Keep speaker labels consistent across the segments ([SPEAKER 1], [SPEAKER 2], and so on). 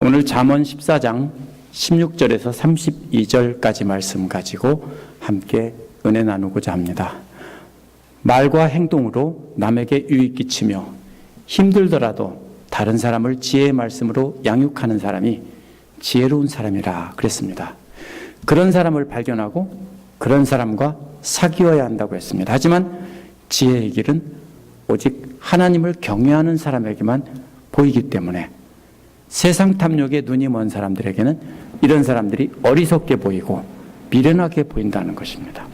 [SPEAKER 1] 오늘 잠언 14장 16절에서 32절까지 말씀 가지고 함께 은혜 나누고자 합니다. 말과 행동으로 남에게 유익 끼치며 힘들더라도 다른 사람을 지혜의 말씀으로 양육하는 사람이 지혜로운 사람이라 그랬습니다. 그런 사람을 발견하고 그런 사람과 사귀어야 한다고 했습니다. 하지만 지혜의 길은 오직 하나님을 경외하는 사람에게만 보이기 때문에 세상 탐욕에 눈이 먼 사람들에게는 이런 사람들이 어리석게 보이고 미련하게 보인다는 것입니다.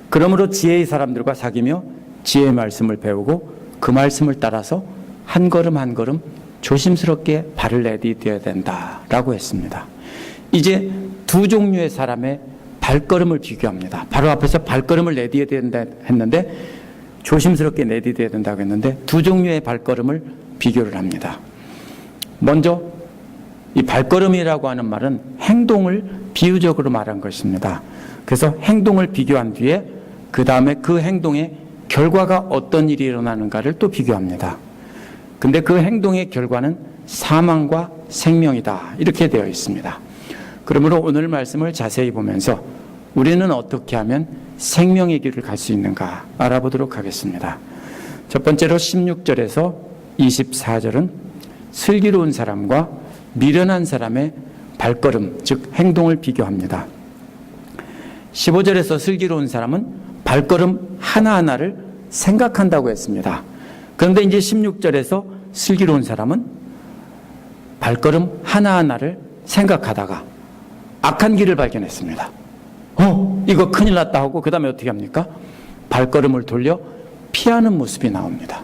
[SPEAKER 1] 그러므로 지혜의 사람들과 사귀며 지혜의 말씀을 배우고 그 말씀을 따라서 한 걸음 한 걸음 조심스럽게 발을 내디뎌야 된다라고 했습니다. 이제 두 종류의 사람의 발걸음을 비교합니다. 바로 앞에서 발걸음을 내디뎌야 된다 했는데 조심스럽게 내디뎌야 된다고 했는데 두 종류의 발걸음을 비교를 합니다. 먼저 이 발걸음이라고 하는 말은 행동을 비유적으로 말한 것입니다. 그래서 행동을 비교한 뒤에 그 다음에 그 행동의 결과가 어떤 일이 일어나는가를 또 비교합니다. 근데 그 행동의 결과는 사망과 생명이다 이렇게 되어 있습니다. 그러므로 오늘 말씀을 자세히 보면서 우리는 어떻게 하면 생명의 길을 갈 수 있는가 알아보도록 하겠습니다. 첫 번째로 16절에서 24절은 슬기로운 사람과 미련한 사람의 발걸음, 즉 행동을 비교합니다. 15절에서 슬기로운 사람은 발걸음 하나하나를 생각한다고 했습니다. 그런데 이제 16절에서 슬기로운 사람은 발걸음 하나하나를 생각하다가 악한 길을 발견했습니다. 이거 큰일 났다 하고 그 다음에 어떻게 합니까? 발걸음을 돌려 피하는 모습이 나옵니다.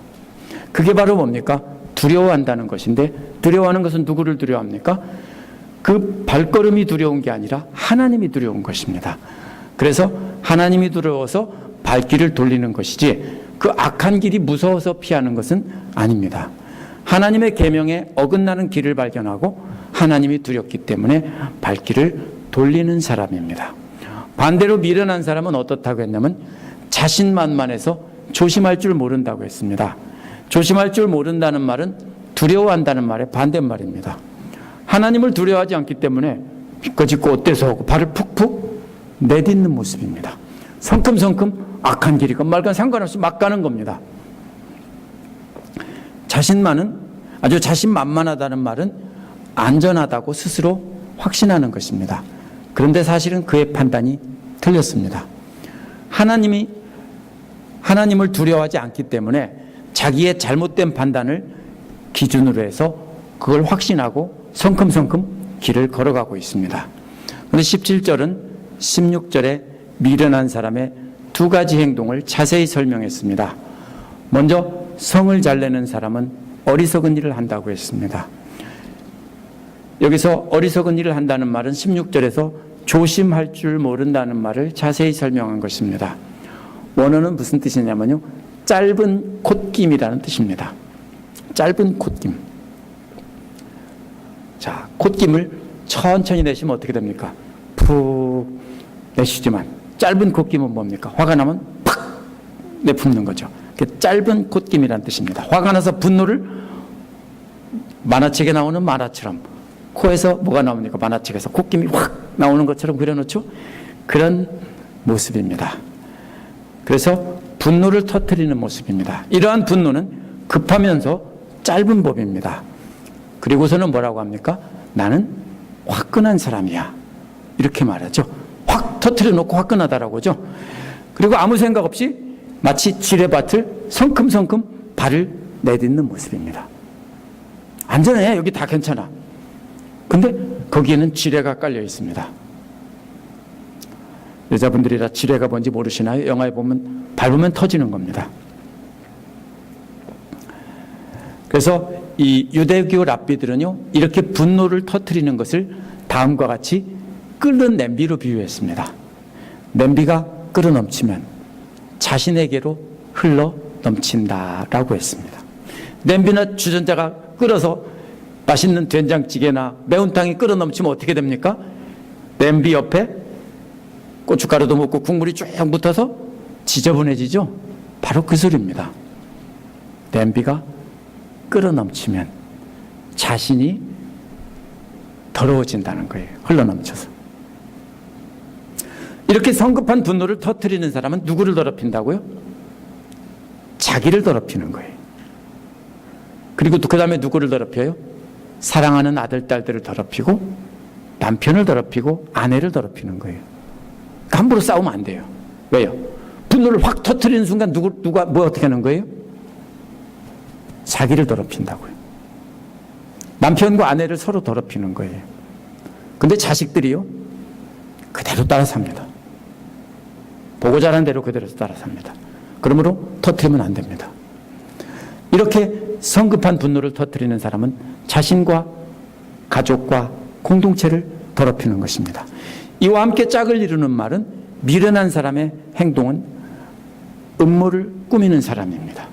[SPEAKER 1] 그게 바로 뭡니까? 두려워한다는 것인데 두려워하는 것은 누구를 두려워합니까? 그 발걸음이 두려운 게 아니라 하나님이 두려운 것입니다. 그래서 하나님이 두려워서 발길을 돌리는 것이지 그 악한 길이 무서워서 피하는 것은 아닙니다. 하나님의 계명에 어긋나는 길을 발견하고 하나님이 두렵기 때문에 발길을 돌리는 사람입니다. 반대로 미련한 사람은 어떻다고 했냐면 자신만만해서 조심할 줄 모른다고 했습니다. 조심할 줄 모른다는 말은 두려워한다는 말의 반대말입니다. 하나님을 두려워하지 않기 때문에 비꺼짓고 어때서 하고 발을 푹푹 내딛는 모습입니다. 성큼성큼 악한 길이건 말건 상관없이 막 가는 겁니다. 아주 자신만만하다는 말은 안전하다고 스스로 확신하는 것입니다. 그런데 사실은 그의 판단이 틀렸습니다. 하나님을 두려워하지 않기 때문에 자기의 잘못된 판단을 기준으로 해서 그걸 확신하고 성큼성큼 길을 걸어가고 있습니다. 그런데 17절은 16절에 미련한 사람의 두 가지 행동을 자세히 설명했습니다. 먼저 성을 잘 내는 사람은 어리석은 일을 한다고 했습니다. 여기서 어리석은 일을 한다는 말은 16절에서 조심할 줄 모른다는 말을 자세히 설명한 것입니다. 원어는 무슨 뜻이냐면요, 짧은 콧김이라는 뜻입니다. 짧은 콧김. 자, 콧김을 천천히 내쉬면 어떻게 됩니까? 푹 내쉬지만 짧은 콧김은 뭡니까? 화가 나면 팍 내뿜는 거죠. 짧은 콧김이라는 뜻입니다. 화가 나서 분노를 만화책에 나오는 만화처럼 코에서 뭐가 나옵니까? 만화책에서 콧김이 확 나오는 것처럼 그려놓죠? 그런 모습입니다. 그래서 분노를 터뜨리는 모습입니다. 이러한 분노는 급하면서 짧은 법입니다. 그리고서는 뭐라고 합니까? 나는 화끈한 사람이야. 이렇게 말하죠. 확 터뜨려 놓고 화끈하다라고 하죠. 그리고 아무 생각 없이 마치 지뢰밭을 성큼성큼 발을 내딛는 모습입니다. 안전해. 여기 다 괜찮아. 근데 거기에는 지뢰가 깔려 있습니다. 여자분들이라 지뢰가 뭔지 모르시나요? 영화에 보면 밟으면 터지는 겁니다. 그래서 이 유대교 랍비들은요, 이렇게 분노를 터뜨리는 것을 다음과 같이 끓는 냄비로 비유했습니다. 냄비가 끓어 넘치면 자신에게로 흘러 넘친다라고 했습니다. 냄비나 주전자가 끓어서 맛있는 된장찌개나 매운탕이 끓어 넘치면 어떻게 됩니까? 냄비 옆에 고춧가루도 묻고 국물이 쭉 붙어서 지저분해지죠? 바로 그 소리입니다. 냄비가 끓어 넘치면 자신이 더러워진다는 거예요. 흘러넘쳐서. 이렇게 성급한 분노를 터뜨리는 사람은 누구를 더럽힌다고요? 자기를 더럽히는 거예요. 그리고 그 다음에 누구를 더럽혀요? 사랑하는 아들, 딸들을 더럽히고 남편을 더럽히고 아내를 더럽히는 거예요. 함부로 싸우면 안 돼요. 왜요? 분노를 확 터뜨리는 순간 누가 뭐 어떻게 하는 거예요? 자기를 더럽힌다고요. 남편과 아내를 서로 더럽히는 거예요. 근데 자식들이요, 그대로 따라 삽니다. 보고 자란 대로 그대로 따라 삽니다. 그러므로 터뜨리면 안 됩니다. 이렇게 성급한 분노를 터뜨리는 사람은 자신과 가족과 공동체를 더럽히는 것입니다. 이와 함께 짝을 이루는 말은 미련한 사람의 행동은 음모를 꾸미는 사람입니다.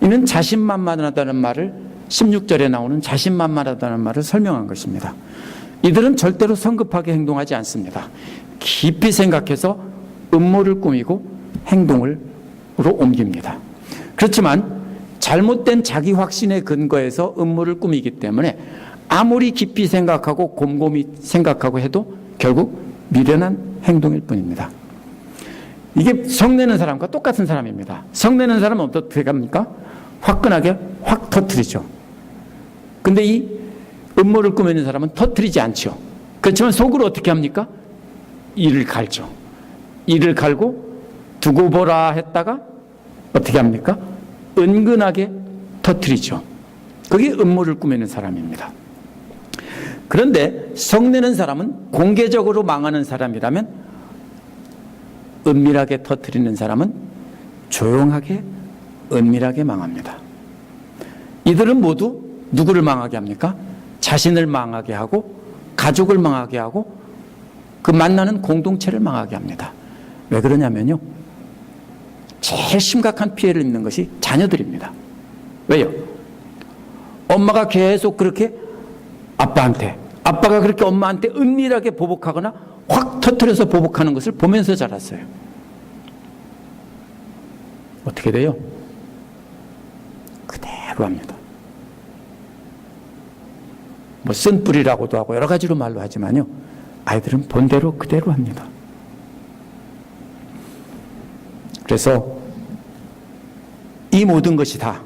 [SPEAKER 1] 이는 자신만만하다는 말을 16절에 나오는 자신만만하다는 말을 설명한 것입니다. 이들은 절대로 성급하게 행동하지 않습니다. 깊이 생각해서 음모를 꾸미고 행동으로 옮깁니다. 그렇지만 잘못된 자기 확신에 근거해서 음모를 꾸미기 때문에 아무리 깊이 생각하고 곰곰이 생각하고 해도 결국 미련한 행동일 뿐입니다. 이게 성내는 사람과 똑같은 사람입니다. 성내는 사람은 어떻게 합니까? 화끈하게 확 터뜨리죠. 근데 이 음모를 꾸미는 사람은 터뜨리지 않죠. 그렇지만 속으로 어떻게 합니까? 이를 갈죠. 이를 갈고 두고 보라 했다가 어떻게 합니까? 은근하게 터뜨리죠. 그게 음모를 꾸미는 사람입니다. 그런데 성내는 사람은 공개적으로 망하는 사람이라면 은밀하게 터뜨리는 사람은 조용하게 은밀하게 망합니다. 이들은 모두 누구를 망하게 합니까? 자신을 망하게 하고 가족을 망하게 하고 그 만나는 공동체를 망하게 합니다. 왜 그러냐면요, 제일 심각한 피해를 입는 것이 자녀들입니다. 왜요? 엄마가 계속 그렇게 아빠가 그렇게 엄마한테 은밀하게 보복하거나 확 터뜨려서 보복하는 것을 보면서 자랐어요. 어떻게 돼요? 그대로 합니다. 뭐 쓴뿌리라고도 하고 여러 가지로 말로 하지만요, 아이들은 본대로 그대로 합니다. 그래서 이 모든 것이 다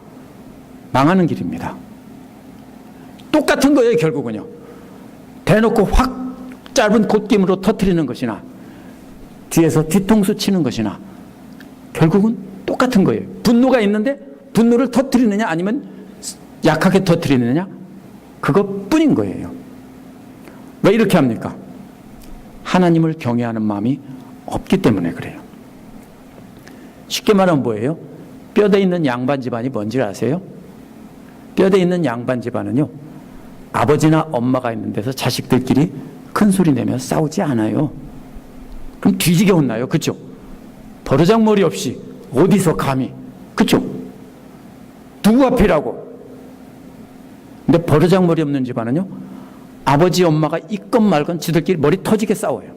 [SPEAKER 1] 망하는 길입니다. 똑같은 거예요. 결국은요, 대놓고 확 짧은 곶김으로 터뜨리는 것이나 뒤에서 뒤통수 치는 것이나 결국은 똑같은 거예요. 분노가 있는데 분노를 터뜨리느냐 아니면 약하게 터뜨리느냐, 그것뿐인 거예요. 왜 이렇게 합니까? 하나님을 경외하는 마음이 없기 때문에 그래요. 쉽게 말하면 뭐예요? 뼈대 있는 양반 집안이 뭔지 아세요? 뼈대 있는 양반 집안은요, 아버지나 엄마가 있는 데서 자식들끼리 큰 소리 내며 싸우지 않아요. 그럼 뒤지게 혼나요. 그렇죠? 버르장머리 없이 어디서 감히, 그렇죠? 누구 앞이라고. 근데 버르장머리 없는 집안은요, 아버지 엄마가 있건 말건 지들끼리 머리 터지게 싸워요.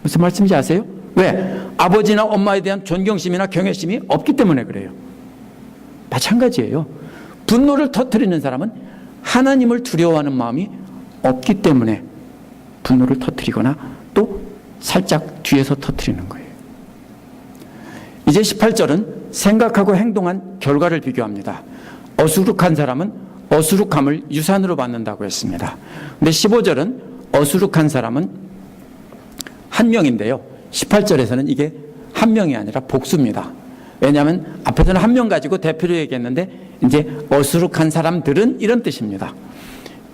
[SPEAKER 1] 무슨 말씀인지 아세요? 왜? 아버지나 엄마에 대한 존경심이나 경외심이 없기 때문에 그래요. 마찬가지예요. 분노를 터뜨리는 사람은 하나님을 두려워하는 마음이 없기 때문에 분노를 터뜨리거나 또 살짝 뒤에서 터뜨리는 거예요. 이제 18절은 생각하고 행동한 결과를 비교합니다. 어수룩한 사람은 어수룩함을 유산으로 받는다고 했습니다. 근데 15절은 어수룩한 사람은 한 명인데요, 18절에서는 이게 한 명이 아니라 복수입니다. 왜냐하면 앞에서는 한 명 가지고 대표로 얘기했는데 이제 어수룩한 사람들은 이런 뜻입니다.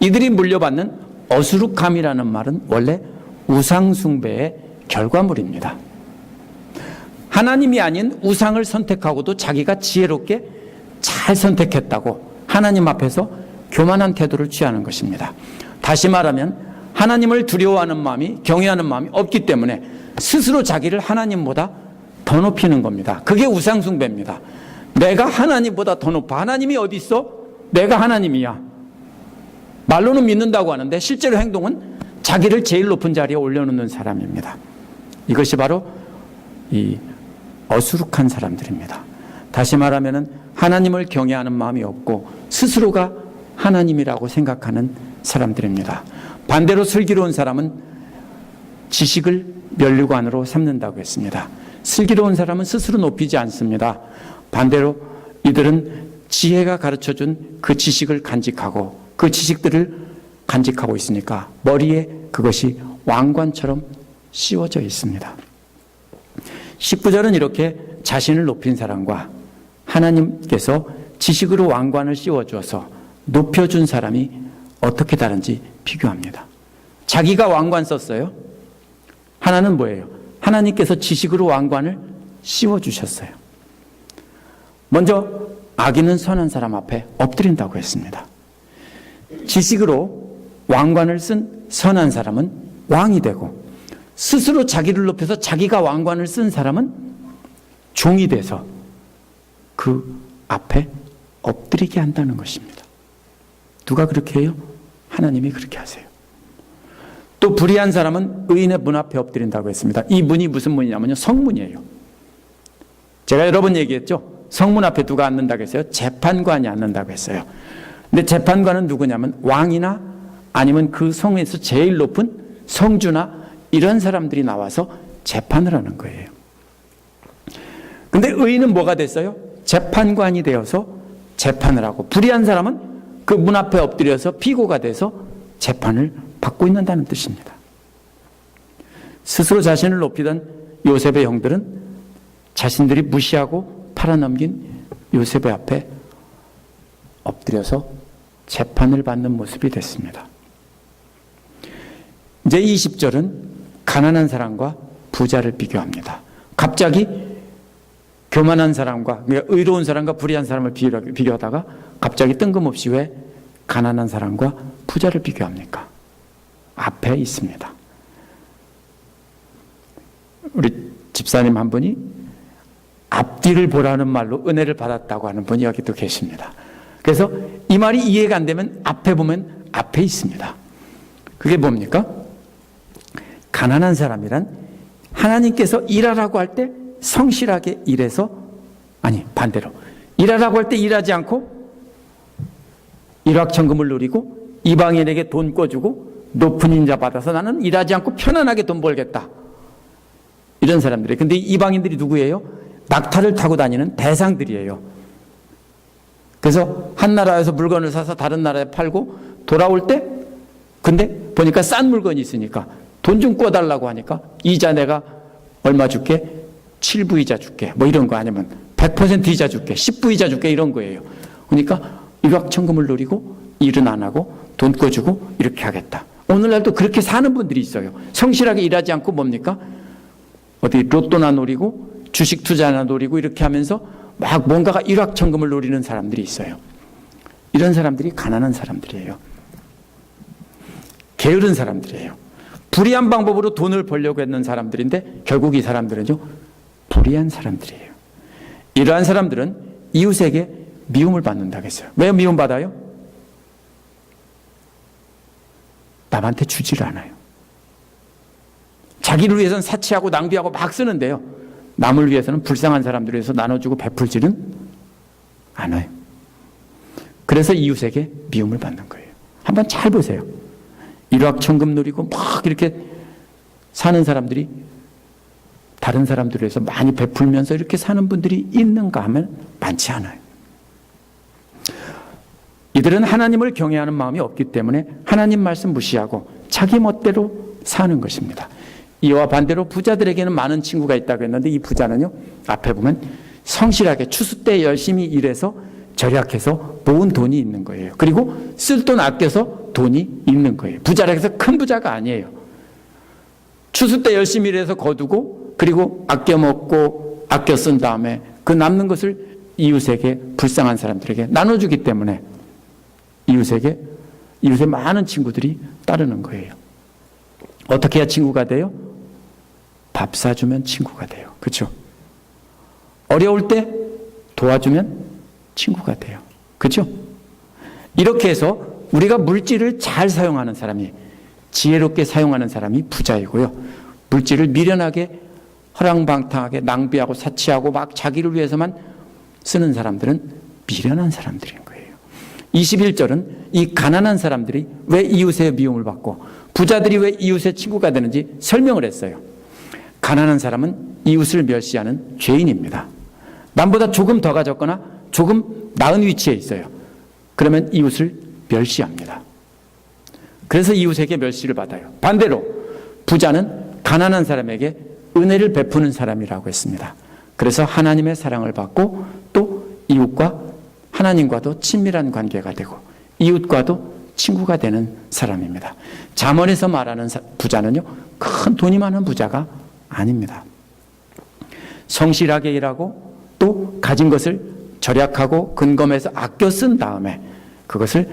[SPEAKER 1] 이들이 물려받는 어수룩함이라는 말은 원래 우상숭배의 결과물입니다. 하나님이 아닌 우상을 선택하고도 자기가 지혜롭게 잘 선택했다고 하나님 앞에서 교만한 태도를 취하는 것입니다. 다시 말하면 하나님을 두려워하는 마음이, 경외하는 마음이 없기 때문에 스스로 자기를 하나님보다 더 높이는 겁니다. 그게 우상숭배입니다. 내가 하나님보다 더 높아. 하나님이 어디 있어? 내가 하나님이야. 말로는 믿는다고 하는데 실제로 행동은 자기를 제일 높은 자리에 올려놓는 사람입니다. 이것이 바로 이 어수룩한 사람들입니다. 다시 말하면 하나님을 경외하는 마음이 없고 스스로가 하나님이라고 생각하는 사람들입니다. 반대로 슬기로운 사람은 지식을 면류관으로 삼는다고 했습니다. 슬기로운 사람은 스스로 높이지 않습니다. 반대로 이들은 지혜가 가르쳐준 그 지식을 간직하고 그 지식들을 간직하고 있으니까 머리에 그것이 왕관처럼 씌워져 있습니다. 19절은 이렇게 자신을 높인 사람과 하나님께서 지식으로 왕관을 씌워주어서 높여준 사람이 어떻게 다른지 비교합니다. 자기가 왕관 썼어요. 하나는 뭐예요? 하나님께서 지식으로 왕관을 씌워주셨어요. 먼저 악인은 선한 사람 앞에 엎드린다고 했습니다. 지식으로 왕관을 쓴 선한 사람은 왕이 되고 스스로 자기를 높여서 자기가 왕관을 쓴 사람은 종이 돼서 그 앞에 엎드리게 한다는 것입니다. 누가 그렇게 해요? 하나님이 그렇게 하세요. 또 불의한 사람은 의인의 문 앞에 엎드린다고 했습니다. 이 문이 무슨 문이냐면요, 성문이에요. 제가 여러 번 얘기했죠. 성문 앞에 누가 앉는다고 했어요? 재판관이 앉는다고 했어요. 근데 재판관은 누구냐면 왕이나 아니면 그 성에서 제일 높은 성주나 이런 사람들이 나와서 재판을 하는 거예요. 근데 의인은 뭐가 됐어요? 재판관이 되어서 재판을 하고, 불의한 사람은 그 문 앞에 엎드려서 피고가 돼서 재판을 받고 있는다는 뜻입니다. 스스로 자신을 높이던 요셉의 형들은 자신들이 무시하고 팔아넘긴 요셉의 앞에 엎드려서 재판을 받는 모습이 됐습니다. 이제 20절은 가난한 사람과 부자를 비교합니다. 갑자기 교만한 사람과, 그러니까 의로운 사람과 불의한 사람을 비교하다가 갑자기 뜬금없이 왜 가난한 사람과 부자를 비교합니까? 앞에 있습니다. 우리 집사님 한 분이 앞뒤를 보라는 말로 은혜를 받았다고 하는 분이 여기도 계십니다. 그래서 이 말이 이해가 안 되면 앞에 보면 앞에 있습니다. 그게 뭡니까? 가난한 사람이란 하나님께서 일하라고 할 때 성실하게 일해서, 아니 반대로 일하라고 할 때 일하지 않고 일확천금을 누리고 이방인에게 돈 꿔주고 높은 인자 받아서 나는 일하지 않고 편안하게 돈 벌겠다, 이런 사람들이에요. 근데 이방인들이 누구예요? 낙타를 타고 다니는 대상들이에요. 그래서 한 나라에서 물건을 사서 다른 나라에 팔고 돌아올 때, 근데 보니까 싼 물건이 있으니까 돈 좀 꿔달라고 하니까 이자 내가 얼마 줄게? 7부 이자 줄게, 뭐 이런 거, 아니면 100% 이자 줄게, 10부 이자 줄게, 이런 거예요. 그러니까 일확천금을 누리고 일은 안 하고 돈 꿔주고 이렇게 하겠다. 오늘날도 그렇게 사는 분들이 있어요. 성실하게 일하지 않고 뭡니까? 어디 로또나 노리고 주식 투자나 노리고 이렇게 하면서 막 뭔가가 일확천금을 노리는 사람들이 있어요. 이런 사람들이 가난한 사람들이에요. 게으른 사람들이에요. 불의한 방법으로 돈을 벌려고 했는 사람들인데 결국 이 사람들은요, 불의한 사람들이에요. 이러한 사람들은 이웃에게 미움을 받는다고 했어요. 왜 미움받아요? 남한테 주지를 않아요. 자기를 위해서는 사치하고 낭비하고 막 쓰는데요, 남을 위해서는 불쌍한 사람들을 위해서 나눠주고 베풀지는 않아요. 그래서 이웃에게 미움을 받는 거예요. 한번 잘 보세요. 일확천금 누리고 막 이렇게 사는 사람들이 다른 사람들을 위해서 많이 베풀면서 이렇게 사는 분들이 있는가 하면 많지 않아요. 이들은 하나님을 경외하는 마음이 없기 때문에 하나님 말씀 무시하고 자기 멋대로 사는 것입니다. 이와 반대로 부자들에게는 많은 친구가 있다고 했는데, 이 부자는요, 앞에 보면 성실하게 추수 때 열심히 일해서 절약해서 모은 돈이 있는 거예요. 그리고 쓸 돈 아껴서 돈이 있는 거예요. 부자라 해서 큰 부자가 아니에요. 추수 때 열심히 일해서 거두고 그리고 아껴 먹고 아껴 쓴 다음에 그 남는 것을 이웃에게, 불쌍한 사람들에게 나눠주기 때문에 이웃의 많은 친구들이 따르는 거예요. 어떻게 해야 친구가 돼요? 밥 사주면 친구가 돼요. 그렇죠? 어려울 때 도와주면 친구가 돼요. 그렇죠? 이렇게 해서 우리가 물질을 잘 사용하는 사람이, 지혜롭게 사용하는 사람이 부자이고요, 물질을 미련하게 허랑방탕하게 낭비하고 사치하고 막 자기를 위해서만 쓰는 사람들은 미련한 사람들인 거예요. 21절은 이 가난한 사람들이 왜 이웃의 미움을 받고 부자들이 왜 이웃의 친구가 되는지 설명을 했어요. 가난한 사람은 이웃을 멸시하는 죄인입니다. 남보다 조금 더 가졌거나 조금 나은 위치에 있어요. 그러면 이웃을 멸시합니다. 그래서 이웃에게 멸시를 받아요. 반대로 부자는 가난한 사람에게 은혜를 베푸는 사람이라고 했습니다. 그래서 하나님의 사랑을 받고 또 이웃과 하나님과도 친밀한 관계가 되고 이웃과도 친구가 되는 사람입니다. 잠언에서 말하는 부자는요, 큰 돈이 많은 부자가 아닙니다. 성실하게 일하고 또 가진 것을 절약하고 근검해서 아껴 쓴 다음에 그것을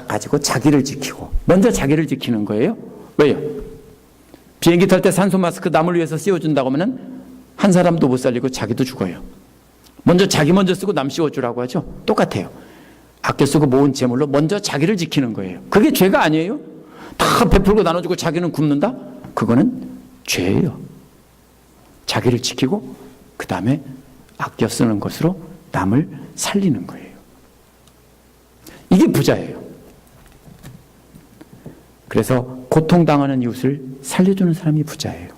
[SPEAKER 1] 가지고 자기를 지키고 먼저 자기를 지키는 거예요. 왜요? 비행기 탈 때 산소 마스크 남을 위해서 씌워준다고 하면 한 사람도 못 살리고 자기도 죽어요. 먼저 자기 먼저 쓰고 남 씌워주라고 하죠. 똑같아요. 아껴 쓰고 모은 재물로 먼저 자기를 지키는 거예요. 그게 죄가 아니에요. 다 베풀고 나눠주고 자기는 굶는다? 그거는 죄예요. 자기를 지키고 그 다음에 아껴 쓰는 것으로 남을 살리는 거예요. 이게 부자예요. 그래서 고통당하는 이웃을 살려주는 사람이 부자예요.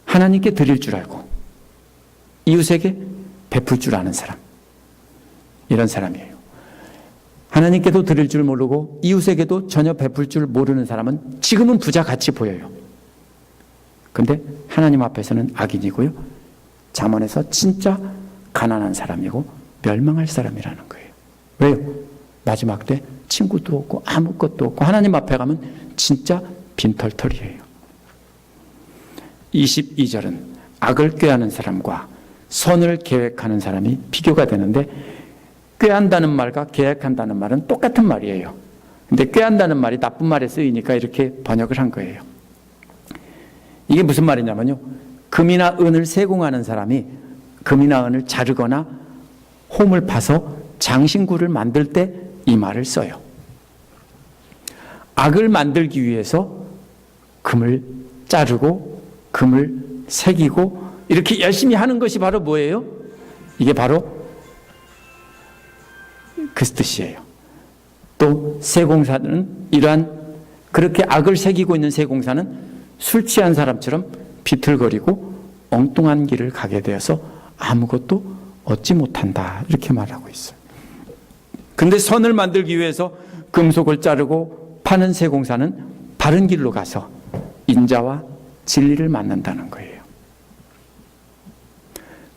[SPEAKER 1] 하나님께 드릴 줄 알고 이웃에게 베풀 줄 아는 사람, 이런 사람이에요. 하나님께도 드릴 줄 모르고 이웃에게도 전혀 베풀 줄 모르는 사람은 지금은 부자같이 보여요. 근데 하나님 앞에서는 악인이고요. 잠언에서 진짜 가난한 사람이고 멸망할 사람이라는 거예요. 왜요? 마지막 때 친구도 없고 아무것도 없고 하나님 앞에 가면 진짜 빈털털이에요. 22절은 악을 꾀하는 사람과 선을 계획하는 사람이 비교가 되는데, 꾀한다는 말과 계획한다는 말은 똑같은 말이에요. 근데 꾀한다는 말이 나쁜 말에 쓰이니까 이렇게 번역을 한 거예요. 이게 무슨 말이냐면요, 금이나 은을 세공하는 사람이 금이나 은을 자르거나 홈을 파서 장신구를 만들 때 이 말을 써요. 악을 만들기 위해서 금을 자르고 금을 새기고 이렇게 열심히 하는 것이 바로 뭐예요? 이게 바로 그 뜻이에요. 또 세공사는 이러한 그렇게 악을 새기고 있는 세공사는 술 취한 사람처럼 비틀거리고 엉뚱한 길을 가게 되어서 아무것도 얻지 못한다, 이렇게 말하고 있어요. 근데 선을 만들기 위해서 금속을 자르고 파는 세공사는 바른 길로 가서 인자와 진리를 만난다는 거예요.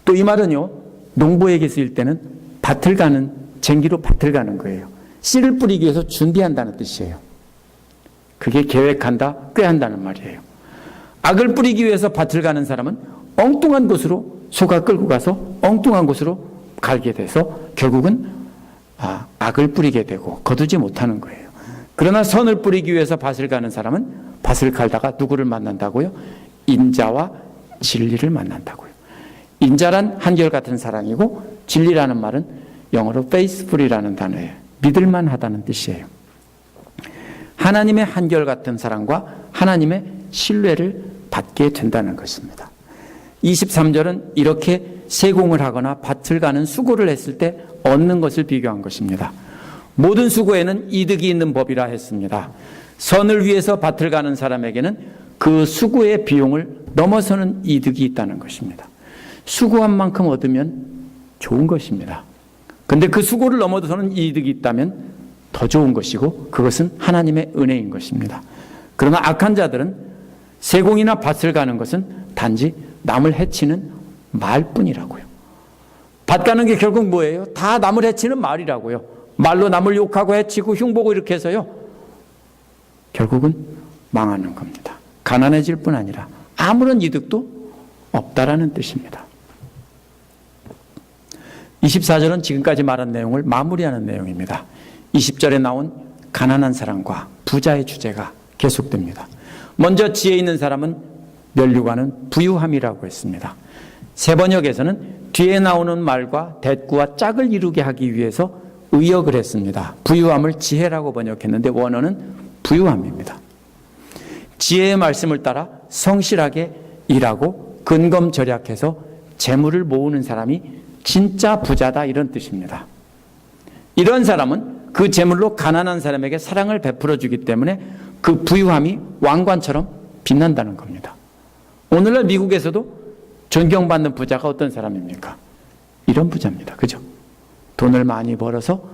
[SPEAKER 1] 또 이 말은요, 농부에게 쓰일 때는 밭을 가는, 쟁기로 밭을 가는 거예요. 씨를 뿌리기 위해서 준비한다는 뜻이에요. 그게 계획한다, 꾀한다는 말이에요. 악을 뿌리기 위해서 밭을 가는 사람은 엉뚱한 곳으로 소가 끌고 가서 엉뚱한 곳으로 갈게 돼서 결국은 악을 뿌리게 되고 거두지 못하는 거예요. 그러나 선을 뿌리기 위해서 밭을 가는 사람은 밭을 갈다가 누구를 만난다고요? 인자와 진리를 만난다고요. 인자란 한결같은 사랑이고 진리라는 말은 영어로 faithful이라는 단어예요. 믿을만하다는 뜻이에요. 하나님의 한결같은 사랑과 하나님의 신뢰를 받게 된다는 것입니다. 23절은 이렇게 세공을 하거나 밭을 가는 수고를 했을 때 얻는 것을 비교한 것입니다. 모든 수고에는 이득이 있는 법이라 했습니다. 선을 위해서 밭을 가는 사람에게는 그 수고의 비용을 넘어서는 이득이 있다는 것입니다. 수고한 만큼 얻으면 좋은 것입니다. 그런데 그 수고를 넘어서는 이득이 있다면 더 좋은 것이고 그것은 하나님의 은혜인 것입니다. 그러나 악한 자들은 세공이나 밭을 가는 것은 단지 남을 해치는 말뿐이라고요. 밭 가는 게 결국 뭐예요? 다 남을 해치는 말이라고요. 말로 남을 욕하고 해치고 흉보고 이렇게 해서요, 결국은 망하는 겁니다. 가난해질 뿐 아니라 아무런 이득도 없다라는 뜻입니다. 24절은 지금까지 말한 내용을 마무리하는 내용입니다. 20절에 나온 가난한 사람과 부자의 주제가 계속됩니다. 먼저 지혜 있는 사람은 면류관은 부유함이라고 했습니다. 세 번역에서는 뒤에 나오는 말과 대꾸와 짝을 이루게 하기 위해서 의역을 했습니다. 부유함을 지혜라고 번역했는데 원어는 부유함입니다. 지혜의 말씀을 따라 성실하게 일하고 근검 절약해서 재물을 모으는 사람이 진짜 부자다, 이런 뜻입니다. 이런 사람은 그 재물로 가난한 사람에게 사랑을 베풀어 주기 때문에 그 부유함이 왕관처럼 빛난다는 겁니다. 오늘날 미국에서도 존경받는 부자가 어떤 사람입니까? 이런 부자입니다. 그죠? 돈을 많이 벌어서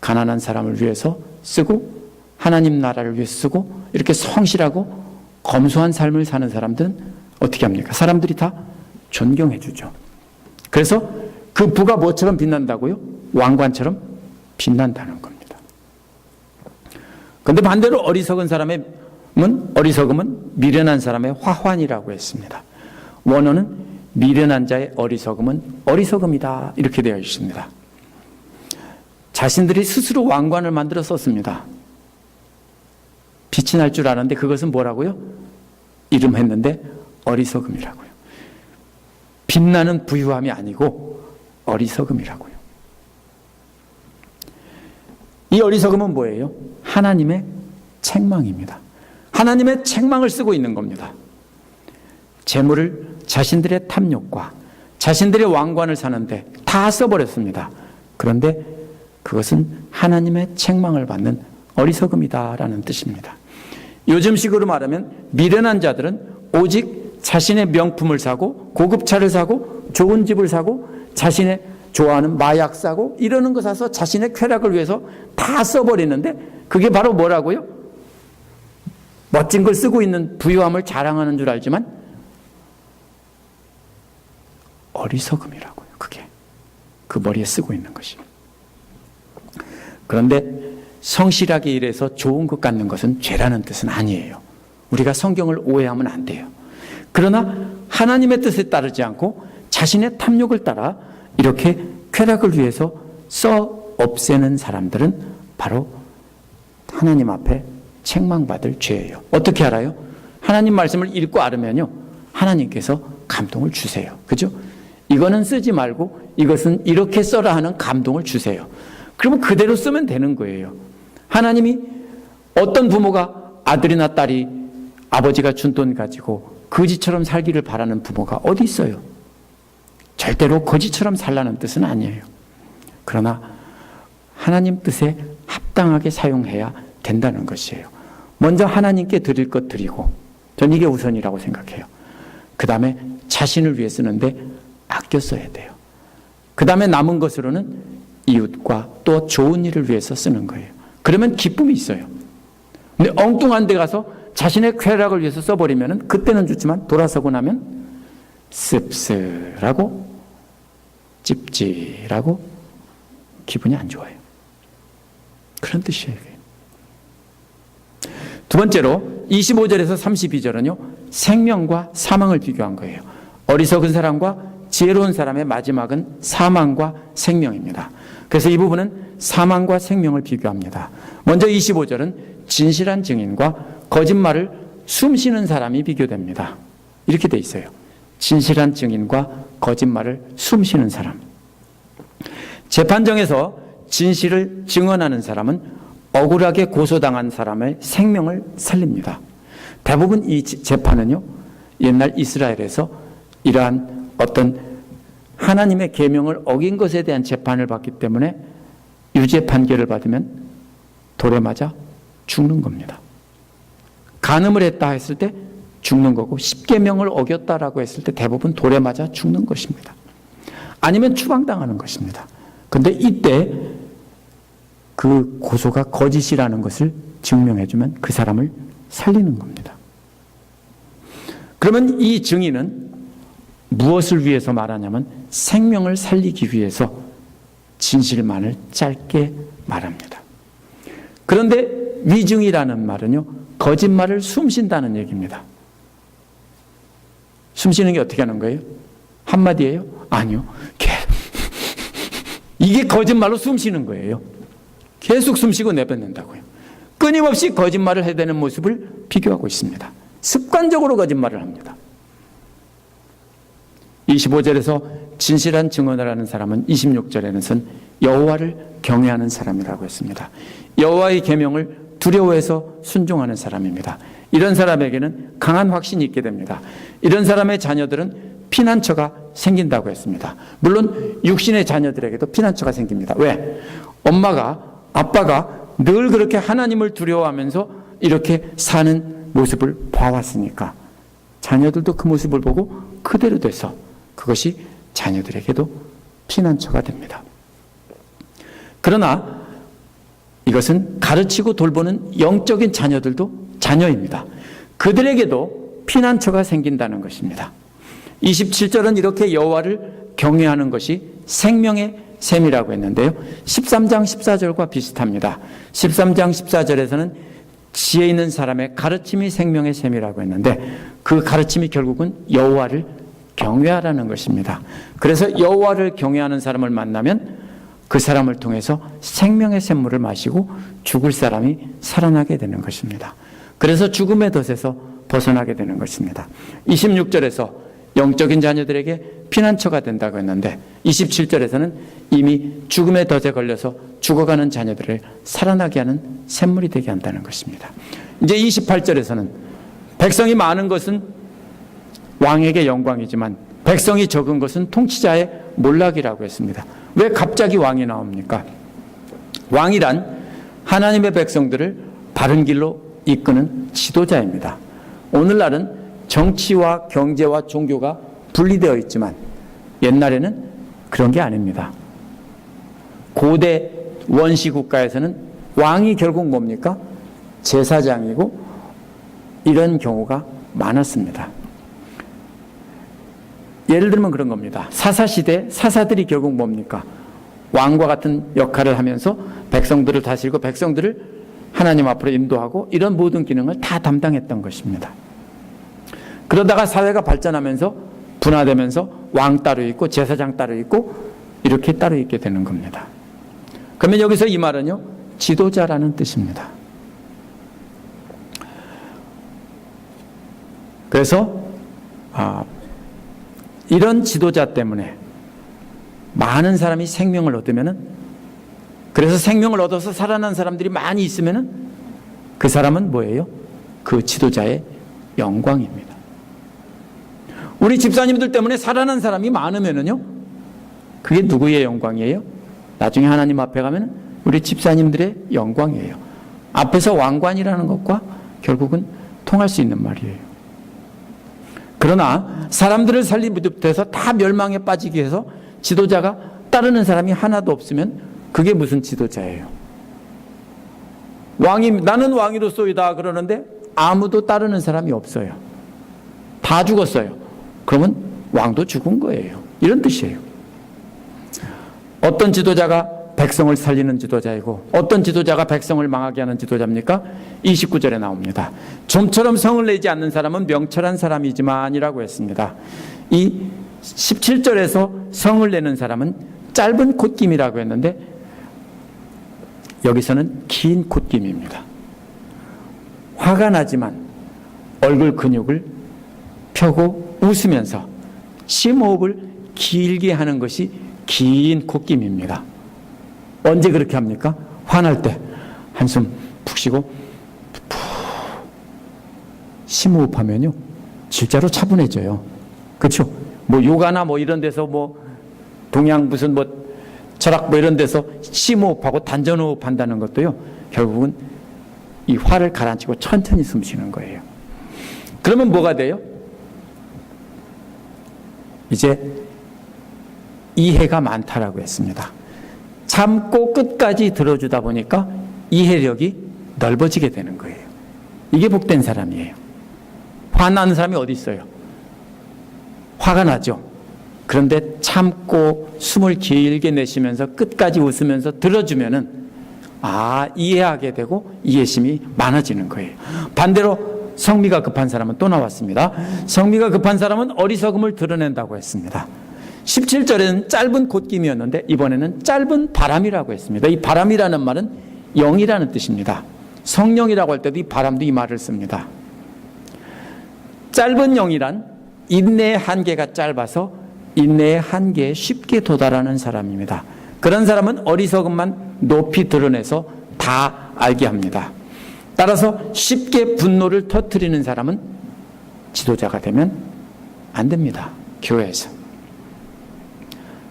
[SPEAKER 1] 가난한 사람을 위해서 쓰고 하나님 나라를 위해서 쓰고 이렇게 성실하고 검소한 삶을 사는 사람들은 어떻게 합니까? 사람들이 다 존경해 주죠. 그래서 그 부가 뭐처럼 빛난다고요? 왕관처럼 빛난다는 겁니다. 그런데 반대로 어리석음은 미련한 사람의 화환이라고 했습니다. 원어는 미련한 자의 어리석음은 어리석음이다 이렇게 되어 있습니다. 자신들이 스스로 왕관을 만들어 썼습니다. 빛이 날 줄 아는데 그것은 뭐라고요? 이름했는데 어리석음이라고요. 빛나는 부유함이 아니고 어리석음이라고요. 이 어리석음은 뭐예요? 하나님의 책망입니다. 하나님의 책망을 쓰고 있는 겁니다. 재물을 자신들의 탐욕과 자신들의 왕관을 사는데 다 써버렸습니다. 그런데 그것은 하나님의 책망을 받는 어리석음이다라는 뜻입니다. 요즘식으로 말하면 미련한 자들은 오직 자신의 명품을 사고 고급차를 사고 좋은 집을 사고 자신의 좋아하는 마약 사고 이러는 거 사서 자신의 쾌락을 위해서 다 써버리는데 그게 바로 뭐라고요? 멋진 걸 쓰고 있는 부유함을 자랑하는 줄 알지만 어리석음이라고요. 그게 그 머리에 쓰고 있는 것이. 그런데 성실하게 일해서 좋은 것 갖는 것은 죄라는 뜻은 아니에요. 우리가 성경을 오해하면 안 돼요. 그러나 하나님의 뜻에 따르지 않고 자신의 탐욕을 따라 이렇게 쾌락을 위해서 써 없애는 사람들은 바로 하나님 앞에 책망받을 죄예요. 어떻게 알아요? 하나님 말씀을 읽고 알으면요, 하나님께서 감동을 주세요. 그죠? 이거는 쓰지 말고 이것은 이렇게 써라 하는 감동을 주세요. 그러면 그대로 쓰면 되는 거예요. 하나님이 어떤 부모가 아들이나 딸이 아버지가 준 돈 가지고 거지처럼 살기를 바라는 부모가 어디 있어요? 절대로 거지처럼 살라는 뜻은 아니에요. 그러나 하나님 뜻에 합당하게 사용해야 된다는 것이에요. 먼저 하나님께 드릴 것 드리고, 전 이게 우선이라고 생각해요. 그 다음에 자신을 위해 쓰는데 아껴 써야 돼요. 그 다음에 남은 것으로는 이웃과 또 좋은 일을 위해서 쓰는 거예요. 그러면 기쁨이 있어요. 근데 엉뚱한 데 가서 자신의 쾌락을 위해서 써버리면 그때는 좋지만 돌아서고 나면 씁쓸하고 찝찝하고 기분이 안 좋아요. 그런 뜻이에요. 두 번째로 25절에서 32절은요, 생명과 사망을 비교한 거예요. 어리석은 사람과 지혜로운 사람의 마지막은 사망과 생명입니다. 그래서 이 부분은 사망과 생명을 비교합니다. 먼저 25절은 진실한 증인과 거짓말을 숨쉬는 사람이 비교됩니다. 이렇게 돼 있어요. 진실한 증인과 거짓말을 숨쉬는 사람. 재판정에서 진실을 증언하는 사람은 억울하게 고소당한 사람의 생명을 살립니다. 대부분 이 재판은요, 옛날 이스라엘에서 이러한 어떤 하나님의 계명을 어긴 것에 대한 재판을 받기 때문에 유죄 판결을 받으면 돌에 맞아 죽는 겁니다. 간음을 했다 했을 때 죽는 거고, 십계명을 어겼다라고 했을 때 대부분 돌에 맞아 죽는 것입니다. 아니면 추방당하는 것입니다. 그런데 이때 그 고소가 거짓이라는 것을 증명해주면 그 사람을 살리는 겁니다. 그러면 이 증인은 무엇을 위해서 말하냐면 생명을 살리기 위해서 진실만을 짧게 말합니다. 그런데 위증이라는 말은요, 거짓말을 숨쉰다는 얘기입니다. 숨쉬는 게 어떻게 하는 거예요? 한마디예요? 아니요. 이게 거짓말로 숨쉬는 거예요. 계속 숨쉬고 내뱉는다고요. 끊임없이 거짓말을 해대는 모습을 비교하고 있습니다. 습관적으로 거짓말을 합니다. 25절에서 진실한 증언을 하는 사람은 26절에는 여호와를 경외하는 사람이라고 했습니다. 여호와의 계명을 두려워해서 순종하는 사람입니다. 이런 사람에게는 강한 확신이 있게 됩니다. 이런 사람의 자녀들은 피난처가 생긴다고 했습니다. 물론 육신의 자녀들에게도 피난처가 생깁니다. 왜? 엄마가, 아빠가 늘 그렇게 하나님을 두려워하면서 이렇게 사는 모습을 봐왔으니까 자녀들도 그 모습을 보고 그대로 돼서 그것이 자녀들에게도 피난처가 됩니다. 그러나 이것은 가르치고 돌보는 영적인 자녀들도 자녀입니다. 그들에게도 피난처가 생긴다는 것입니다. 27절은 이렇게 여호와를 경외하는 것이 생명의 샘이라고 했는데요. 13장 14절과 비슷합니다. 13장 14절에서는 지혜 있는 사람의 가르침이 생명의 샘이라고 했는데 그 가르침이 결국은 여호와를 경외하라는 것입니다. 그래서 여호와를 경외하는 사람을 만나면 그 사람을 통해서 생명의 샘물을 마시고 죽을 사람이 살아나게 되는 것입니다. 그래서 죽음의 덫에서 벗어나게 되는 것입니다. 26절에서 영적인 자녀들에게 피난처가 된다고 했는데 27절에서는 이미 죽음의 덫에 걸려서 죽어가는 자녀들을 살아나게 하는 샘물이 되게 한다는 것입니다. 이제 28절에서는 백성이 많은 것은 왕에게 영광이지만 백성이 적은 것은 통치자의 몰락이라고 했습니다. 왜 갑자기 왕이 나옵니까? 왕이란 하나님의 백성들을 바른 길로 이끄는 지도자입니다. 오늘날은 정치와 경제와 종교가 분리되어 있지만 옛날에는 그런 게 아닙니다. 고대 원시 국가에서는 왕이 결국 뭡니까? 제사장이고 이런 경우가 많았습니다. 예를 들면 그런 겁니다. 사사시대 사사들이 결국 뭡니까? 왕과 같은 역할을 하면서 백성들을 다스리고 백성들을 하나님 앞으로 인도하고 이런 모든 기능을 다 담당했던 것입니다. 그러다가 사회가 발전하면서 분화되면서 왕 따로 있고 제사장 따로 있고 이렇게 따로 있게 되는 겁니다. 그러면 여기서 이 말은요, 지도자라는 뜻입니다. 그래서 이런 지도자 때문에 많은 사람이 생명을 얻으면은, 그래서 생명을 얻어서 살아난 사람들이 많이 있으면은 그 사람은 뭐예요? 그 지도자의 영광입니다. 우리 집사님들 때문에 살아난 사람이 많으면은요, 그게 누구의 영광이에요? 나중에 하나님 앞에 가면 우리 집사님들의 영광이에요. 앞에서 왕관이라는 것과 결국은 통할 수 있는 말이에요. 그러나 사람들을 살리부터 다 멸망에 빠지기 위해서 지도자가 따르는 사람이 하나도 없으면 그게 무슨 지도자예요? 나는 왕이로소이다 그러는데 아무도 따르는 사람이 없어요. 다 죽었어요. 그러면 왕도 죽은 거예요. 이런 뜻이에요. 어떤 지도자가 백성을 살리는 지도자이고 어떤 지도자가 백성을 망하게 하는 지도자입니까? 29절에 나옵니다. 좀처럼 성을 내지 않는 사람은 명철한 사람이지만이라고 했습니다. 이 17절에서 성을 내는 사람은 짧은 콧김이라고 했는데 여기서는 긴 콧김입니다. 화가 나지만 얼굴 근육을 펴고 웃으면서 심호흡을 길게 하는 것이 긴 콧김입니다. 언제 그렇게 합니까? 화날 때 한숨 푹 쉬고 푹 심호흡하면요 진짜로 차분해져요. 그렇죠? 뭐 요가나 뭐 이런 데서 뭐 동양 무슨 뭐 철학 뭐 이런 데서 심호흡하고 단전호흡 한다는 것도요 결국은 이 화를 가라앉히고 천천히 숨 쉬는 거예요. 그러면 뭐가 돼요? 이제 이해가 많다라고 했습니다. 참고 끝까지 들어주다 보니까 이해력이 넓어지게 되는 거예요. 이게 복된 사람이에요. 화나는 사람이 어디 있어요? 화가 나죠. 그런데 참고 숨을 길게 내쉬면서 끝까지 웃으면서 들어주면은 이해하게 되고 이해심이 많아지는 거예요. 반대로 성미가 급한 사람은 또 나왔습니다. 성미가 급한 사람은 어리석음을 드러낸다고 했습니다. 17절에는 짧은 콧김이었는데 이번에는 짧은 바람이라고 했습니다. 이 바람이라는 말은 영이라는 뜻입니다. 성령이라고 할 때도 이 바람도 이 말을 씁니다. 짧은 영이란 인내의 한계가 짧아서 인내의 한계에 쉽게 도달하는 사람입니다. 그런 사람은 어리석음만 높이 드러내서 다 알게 합니다. 따라서 쉽게 분노를 터뜨리는 사람은 지도자가 되면 안 됩니다. 교회에서.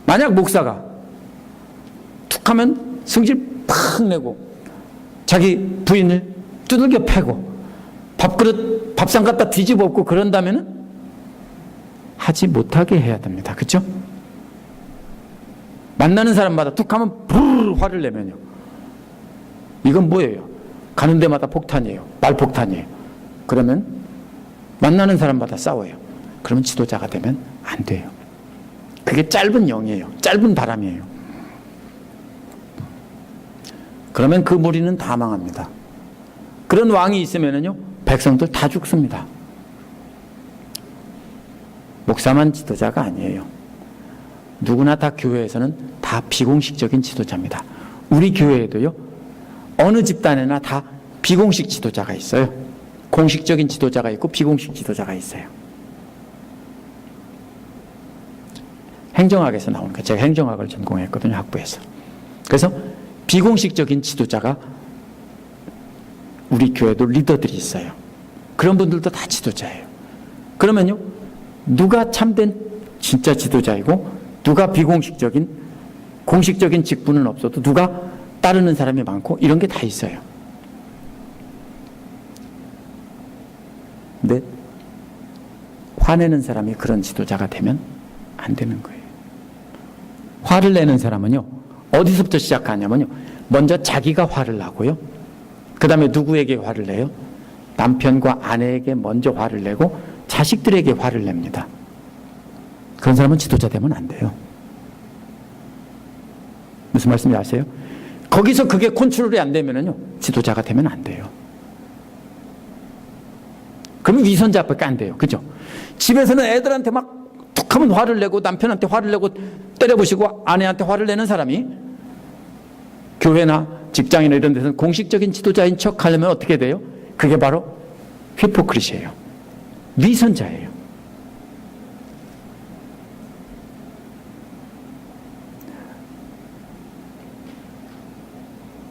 [SPEAKER 1] 만약 목사가 툭 하면 승질 팍 내고 자기 부인을 두들겨 패고 밥그릇 밥상 갖다 뒤집어 엎고 그런다면은 하지 못하게 해야 됩니다. 그렇죠? 만나는 사람마다 툭 하면 부르르 화를 내면요, 이건 뭐예요? 가는 데마다 폭탄이에요. 말폭탄이에요. 그러면 만나는 사람마다 싸워요. 그러면 지도자가 되면 안 돼요. 그게 짧은 영이에요. 짧은 바람이에요. 그러면 그 무리는 다 망합니다. 그런 왕이 있으면요, 백성들 다 죽습니다. 목사만 지도자가 아니에요. 누구나 다 교회에서는 다 비공식적인 지도자입니다. 우리 교회에도요, 어느 집단에나 다 비공식 지도자가 있어요. 공식적인 지도자가 있고 비공식 지도자가 있어요. 행정학에서 나오는 거예요. 제가 행정학을 전공했거든요, 학부에서. 그래서 비공식적인 지도자가 우리 교회도 리더들이 있어요. 그런 분들도 다 지도자예요. 그러면요, 누가 참된 진짜 지도자이고 누가 비공식적인, 공식적인 직분은 없어도 누가 따르는 사람이 많고 이런 게 다 있어요. 근데 화내는 사람이 그런 지도자가 되면 안 되는 거예요. 화를 내는 사람은요, 어디서부터 시작하냐면요, 먼저 자기가 화를 나고요, 그 다음에 누구에게 화를 내요? 남편과 아내에게 먼저 화를 내고 자식들에게 화를 냅니다. 그런 사람은 지도자 되면 안 돼요. 무슨 말씀인지 아세요? 거기서 그게 컨트롤이 안 되면요, 지도자가 되면 안 돼요. 그러면 위선자밖에 안 돼요. 그죠? 집에서는 애들한테 막 툭 하면 화를 내고 남편한테 화를 내고 때려부시고 아내한테 화를 내는 사람이 교회나 직장이나 이런 데서는 공식적인 지도자인 척 하려면 어떻게 돼요? 그게 바로 히포크리시예요. 위선자예요.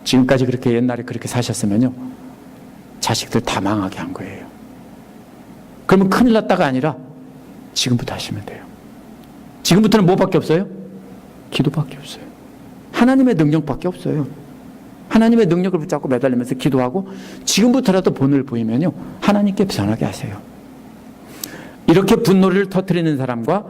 [SPEAKER 1] 지금까지 그렇게 옛날에 그렇게 사셨으면요, 자식들 다 망하게 한 거예요. 그러면 큰일 났다가 아니라 지금부터 하시면 돼요. 지금부터는 뭐밖에 없어요? 기도밖에 없어요. 하나님의 능력밖에 없어요. 하나님의 능력을 붙잡고 매달리면서 기도하고 지금부터라도 본을 보이면요, 하나님께 변하게 하세요. 이렇게 분노를 터뜨리는 사람과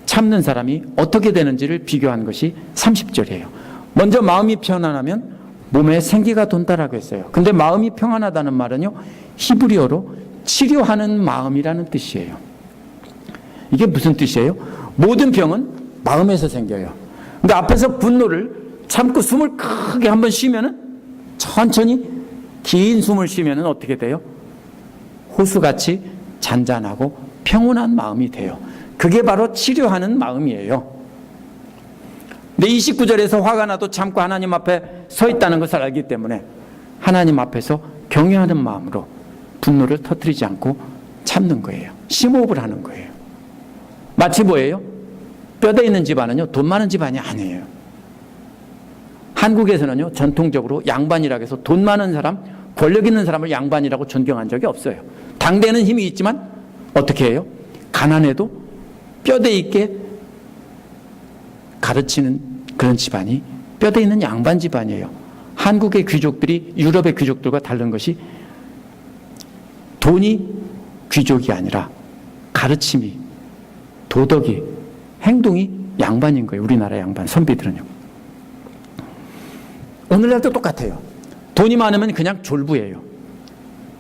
[SPEAKER 1] 참는 사람이 어떻게 되는지를 비교한 것이 30절이에요. 먼저 마음이 편안하면 몸에 생기가 돈다라고 했어요. 근데 마음이 평안하다는 말은요, 히브리어로 치료하는 마음이라는 뜻이에요. 이게 무슨 뜻이에요? 모든 병은 마음에서 생겨요. 근데 앞에서 분노를 참고 숨을 크게 한번 쉬면은, 천천히 긴 숨을 쉬면은 어떻게 돼요? 호수같이 잔잔하고 평온한 마음이 돼요. 그게 바로 치료하는 마음이에요. 근데 29절에서 화가 나도 참고 하나님 앞에 서 있다는 것을 알기 때문에 하나님 앞에서 경외하는 마음으로 분노를 터뜨리지 않고 참는 거예요. 심호흡을 하는 거예요. 마치 뭐예요? 뼈대 있는 집안은요, 돈 많은 집안이 아니에요. 한국에서는요, 전통적으로 양반이라고 해서 돈 많은 사람, 권력 있는 사람을 양반이라고 존경한 적이 없어요. 당대는 힘이 있지만 어떻게 해요? 가난해도 뼈대 있게 가르치는 그런 집안이 뼈대 있는 양반 집안이에요. 한국의 귀족들이 유럽의 귀족들과 다른 것이 돈이 귀족이 아니라 가르침이, 도덕이, 행동이 양반인 거예요. 우리나라 양반 선비들은요. 오늘날도 똑같아요. 돈이 많으면 그냥 졸부예요.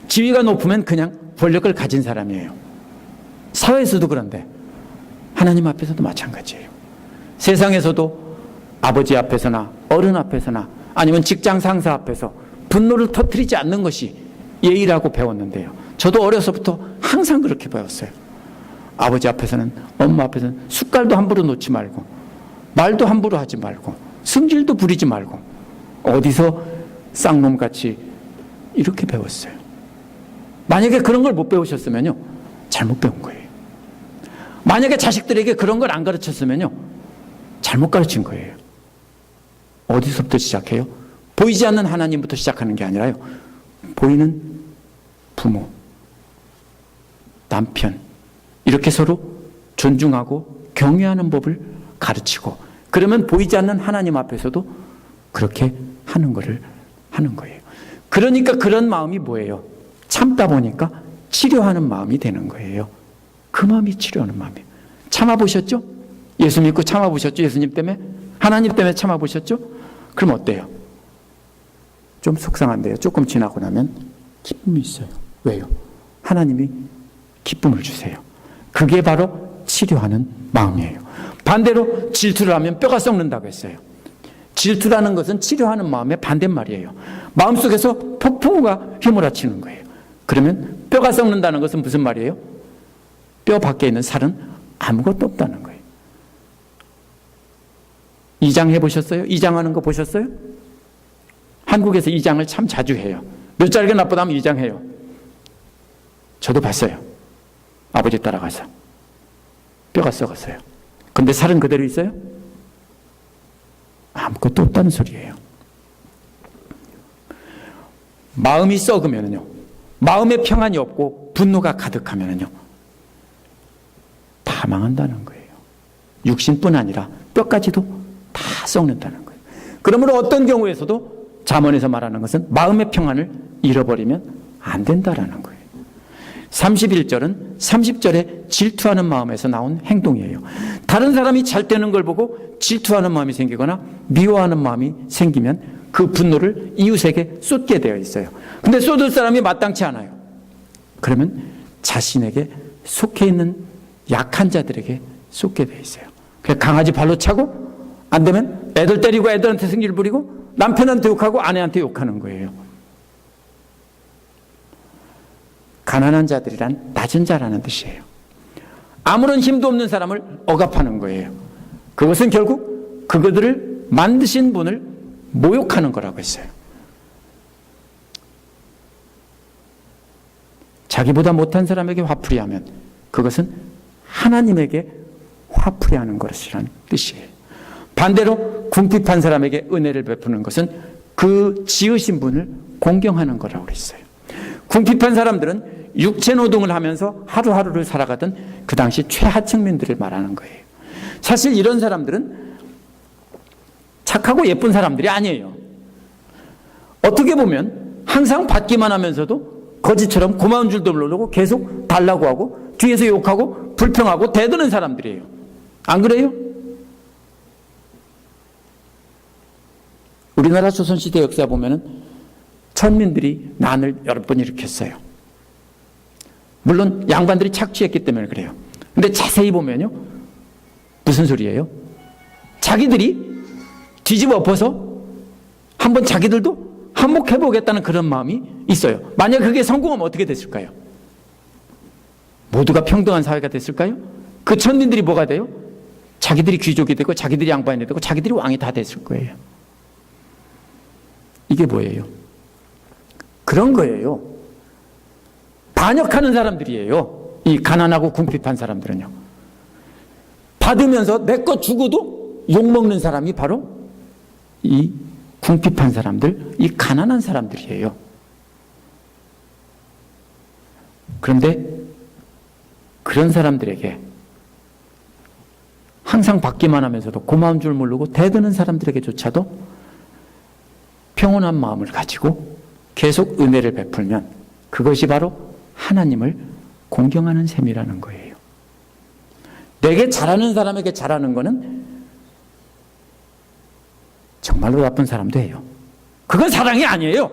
[SPEAKER 1] 지위가 높으면 그냥 권력을 가진 사람이에요. 사회에서도 그런데 하나님 앞에서도 마찬가지예요. 세상에서도 아버지 앞에서나 어른 앞에서나 아니면 직장 상사 앞에서 분노를 터뜨리지 않는 것이 예의라고 배웠는데요. 저도 어려서부터 항상 그렇게 배웠어요. 아버지 앞에서는, 엄마 앞에서는 숟갈도 함부로 놓지 말고, 말도 함부로 하지 말고, 승질도 부리지 말고, 어디서 쌍놈같이 이렇게 배웠어요. 만약에 그런 걸 못 배우셨으면요, 잘못 배운 거예요. 만약에 자식들에게 그런 걸 안 가르쳤으면요, 잘못 가르친 거예요. 어디서부터 시작해요? 보이지 않는 하나님부터 시작하는 게 아니라요, 보이는 부모, 남편, 이렇게 서로 존중하고 경외하는 법을 가르치고, 그러면 보이지 않는 하나님 앞에서도 그렇게 하는 거예요. 그러니까 그런 마음이 뭐예요? 참다 보니까 치료하는 마음이 되는 거예요. 그 마음이 치료하는 마음이에요. 참아보셨죠? 예수 믿고 참아보셨죠? 예수님 때문에? 하나님 때문에 참아보셨죠? 그럼 어때요? 좀 속상한데요. 조금 지나고 나면 기쁨이 있어요. 왜요? 하나님이 기쁨을 주세요. 그게 바로 치료하는 마음이에요. 반대로 질투를 하면 뼈가 썩는다고 했어요. 질투라는 것은 치료하는 마음의 반대말이에요. 마음속에서 폭풍우가 휘몰아치는 거예요. 그러면 뼈가 썩는다는 것은 무슨 말이에요? 뼈 밖에 있는 살은 아무것도 없다는 거예요. 이장 해보셨어요? 이장하는 거 보셨어요? 한국에서 이장을 참 자주 해요. 몇 자리가 나쁘다면 이장해요. 저도 봤어요. 아버지 따라가서. 뼈가 썩었어요. 근데 살은 그대로 있어요? 아무것도 없다는 소리예요. 마음이 썩으면요, 마음에 평안이 없고 분노가 가득하면요, 다 망한다는 거예요. 육신뿐 아니라 뼈까지도 다 썩는다는 거예요. 그러므로 어떤 경우에서도 잠언에서 말하는 것은 마음의 평안을 잃어버리면 안 된다라는 거예요. 31절은 30절에 질투하는 마음에서 나온 행동이에요. 다른 사람이 잘 되는 걸 보고 질투하는 마음이 생기거나 미워하는 마음이 생기면 그 분노를 이웃에게 쏟게 되어 있어요. 근데 쏟을 사람이 마땅치 않아요. 그러면 자신에게 속해 있는 약한 자들에게 쏟게 되어 있어요. 그래서 강아지 발로 차고 안 되면 애들 때리고 애들한테 승질 부리고 남편한테 욕하고 아내한테 욕하는 거예요. 가난한 자들이란 낮은 자라는 뜻이에요. 아무런 힘도 없는 사람을 억압하는 거예요. 그것은 결국 그들을 만드신 분을 모욕하는 거라고 했어요. 자기보다 못한 사람에게 화풀이하면 그것은 하나님에게 화풀이하는 것이라는 뜻이에요. 반대로 궁핍한 사람에게 은혜를 베푸는 것은 그 지으신 분을 공경하는 거라고 그랬어요. 궁핍한 사람들은 육체 노동을 하면서 하루하루를 살아가던 그 당시 최하층민들을 말하는 거예요. 사실 이런 사람들은 착하고 예쁜 사람들이 아니에요. 어떻게 보면 항상 받기만 하면서도 거지처럼 고마운 줄도 모르고 계속 달라고 하고 뒤에서 욕하고 불평하고 대드는 사람들이에요. 안 그래요? 우리나라 조선시대 역사 보면은 천민들이 난을 여러 번 일으켰어요. 물론 양반들이 착취했기 때문에 그래요. 근데 자세히 보면요, 무슨 소리예요? 자기들이 뒤집어 엎어서 한번 자기들도 한몫해보겠다는 그런 마음이 있어요. 만약 그게 성공하면 어떻게 됐을까요? 모두가 평등한 사회가 됐을까요? 그 천민들이 뭐가 돼요? 자기들이 귀족이 되고 자기들이 양반이 되고 자기들이 왕이 다 됐을 거예요. 이게 뭐예요? 그런 거예요. 반역하는 사람들이에요. 이 가난하고 궁핍한 사람들은요. 받으면서 내 거 주고도 욕먹는 사람이 바로 이 궁핍한 사람들, 이 가난한 사람들이에요. 그런데 그런 사람들에게 항상 받기만 하면서도 고마운 줄 모르고 대드는 사람들에게조차도 평온한 마음을 가지고 계속 은혜를 베풀면 그것이 바로 하나님을 공경하는 셈이라는 거예요. 내게 잘하는 사람에게 잘하는 거는 정말로 나쁜 사람도 해요. 그건 사랑이 아니에요.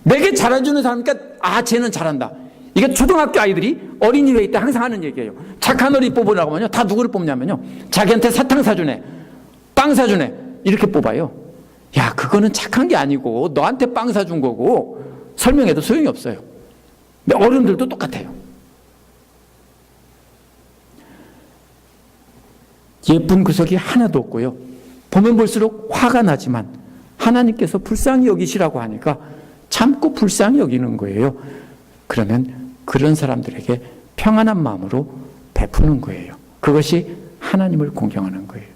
[SPEAKER 1] 내게 잘해주는 사람이니까 쟤는 잘한다. 이게 초등학교 아이들이 어린이회의 때 항상 하는 얘기예요. 착한 어린이 뽑으라고 하면요, 다 누구를 뽑냐면요, 자기한테 사탕 사주네, 빵 사주네, 이렇게 뽑아요. 야, 그거는 착한 게 아니고 너한테 빵 사준 거고 설명해도 소용이 없어요. 근데 어른들도 똑같아요. 예쁜 구석이 하나도 없고요, 보면 볼수록 화가 나지만 하나님께서 불쌍히 여기시라고 하니까 참고 불쌍히 여기는 거예요. 그러면 그런 사람들에게 평안한 마음으로 베푸는 거예요. 그것이 하나님을 공경하는 거예요.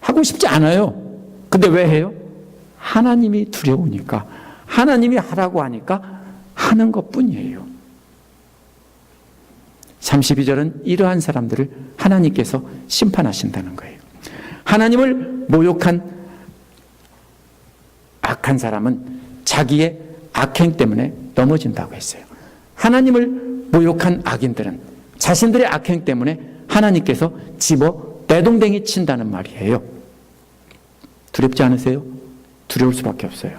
[SPEAKER 1] 하고 싶지 않아요. 근데 왜 해요? 하나님이 두려우니까, 하나님이 하라고 하니까 하는 것뿐이에요. 32절은 이러한 사람들을 하나님께서 심판하신다는 거예요. 하나님을 모욕한 악한 사람은 자기의 악행 때문에 넘어진다고 했어요. 하나님을 모욕한 악인들은 자신들의 악행 때문에 하나님께서 집어 내동댕이 친다는 말이에요. 두렵지 않으세요? 두려울 수밖에 없어요.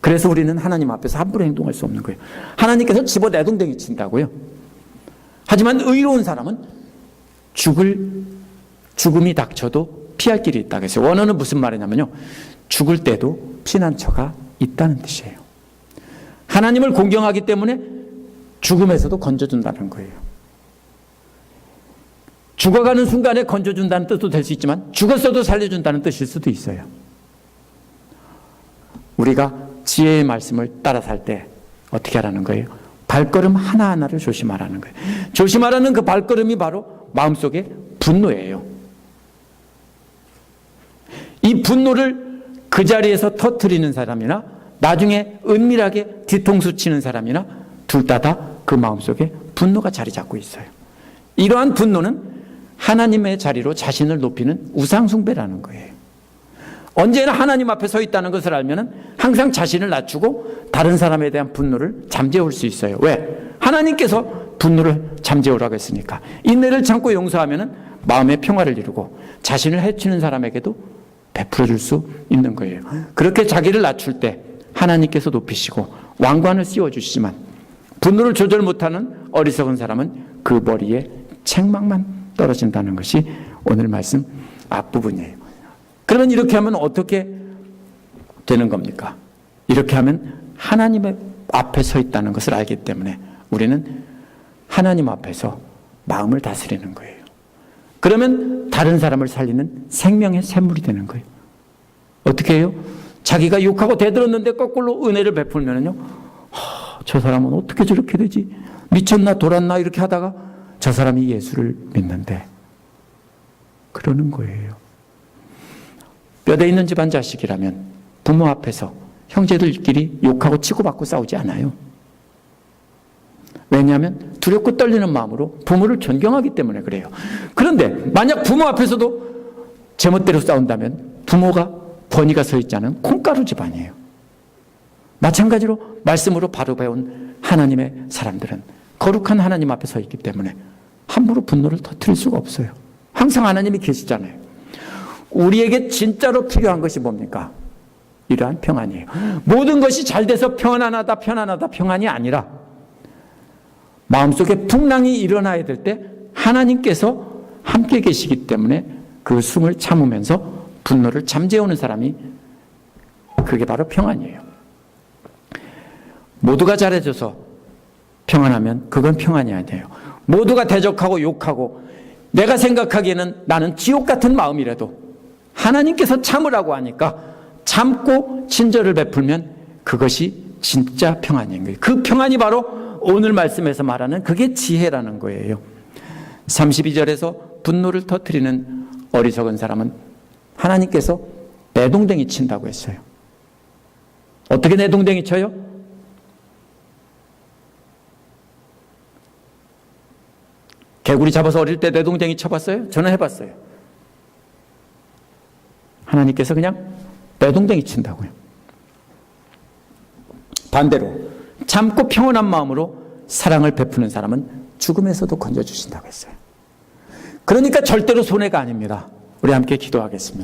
[SPEAKER 1] 그래서 우리는 하나님 앞에서 함부로 행동할 수 없는 거예요. 하나님께서 집어 내동댕이 친다고요. 하지만 의로운 사람은 죽음이 닥쳐도 피할 길이 있다고 했어요. 원어는 무슨 말이냐면요, 죽을 때도 피난처가 있다는 뜻이에요. 하나님을 공경하기 때문에 죽음에서도 건져준다는 거예요. 죽어가는 순간에 건져준다는 뜻도 될 수 있지만 죽었어도 살려준다는 뜻일 수도 있어요. 우리가 지혜의 말씀을 따라 살 때 어떻게 하라는 거예요? 발걸음 하나하나를 조심하라는 거예요. 조심하라는 그 발걸음이 바로 마음속에 분노예요. 이 분노를 그 자리에서 터뜨리는 사람이나 나중에 은밀하게 뒤통수 치는 사람이나 둘 다 그 마음속에 분노가 자리 잡고 있어요. 이러한 분노는 하나님의 자리로 자신을 높이는 우상숭배라는 거예요. 언제나 하나님 앞에 서 있다는 것을 알면 항상 자신을 낮추고 다른 사람에 대한 분노를 잠재울 수 있어요. 왜? 하나님께서 분노를 잠재우라고 했으니까. 인내를 참고 용서하면 마음의 평화를 이루고 자신을 해치는 사람에게도 베풀어 줄 수 있는 거예요. 그렇게 자기를 낮출 때 하나님께서 높이시고 왕관을 씌워주시지만 분노를 조절 못하는 어리석은 사람은 그 머리에 책망만 떨어진다는 것이 오늘 말씀 앞부분이에요. 그러면 이렇게 하면 어떻게 되는 겁니까? 이렇게 하면 하나님의 앞에 서 있다는 것을 알기 때문에 우리는 하나님 앞에서 마음을 다스리는 거예요. 그러면 다른 사람을 살리는 생명의 샘물이 되는 거예요. 어떻게 해요? 자기가 욕하고 대들었는데 거꾸로 은혜를 베풀면요, 저 사람은 어떻게 저렇게 되지? 미쳤나 돌았나 이렇게 하다가 저 사람이 예수를 믿는데 그러는 거예요. 뼈대 있는 집안 자식이라면 부모 앞에서 형제들끼리 욕하고 치고받고 싸우지 않아요. 왜냐하면 두렵고 떨리는 마음으로 부모를 존경하기 때문에 그래요. 그런데 만약 부모 앞에서도 제멋대로 싸운다면 부모가 권위가 서 있지 않은 콩가루 집안이에요. 마찬가지로 말씀으로 바로 배운 하나님의 사람들은 거룩한 하나님 앞에 서 있기 때문에 함부로 분노를 터뜨릴 수가 없어요. 항상 하나님이 계시잖아요. 우리에게 진짜로 필요한 것이 뭡니까? 이러한 평안이에요. 모든 것이 잘 돼서 편안하다 평안이 아니라 마음속에 풍랑이 일어나야 될 때 하나님께서 함께 계시기 때문에 그 숨을 참으면서 분노를 잠재우는 사람이 그게 바로 평안이에요. 모두가 잘해줘서 평안하면 그건 평안이 아니에요. 모두가 대적하고 욕하고 내가 생각하기에는 나는 지옥 같은 마음이라도 하나님께서 참으라고 하니까 참고 친절을 베풀면 그것이 진짜 평안인 거예요. 그 평안이 바로 오늘 말씀에서 말하는 그게 지혜라는 거예요. 32절에서 분노를 터뜨리는 어리석은 사람은 하나님께서 내동댕이 친다고 했어요. 어떻게 내동댕이 쳐요? 개구리 잡아서 어릴 때 내동댕이 쳐봤어요? 저는 해봤어요. 하나님께서 그냥 내동댕이 친다고요. 반대로 참고 평온한 마음으로 사랑을 베푸는 사람은 죽음에서도 건져주신다고 했어요. 그러니까 절대로 손해가 아닙니다. 우리 함께 기도하겠습니다.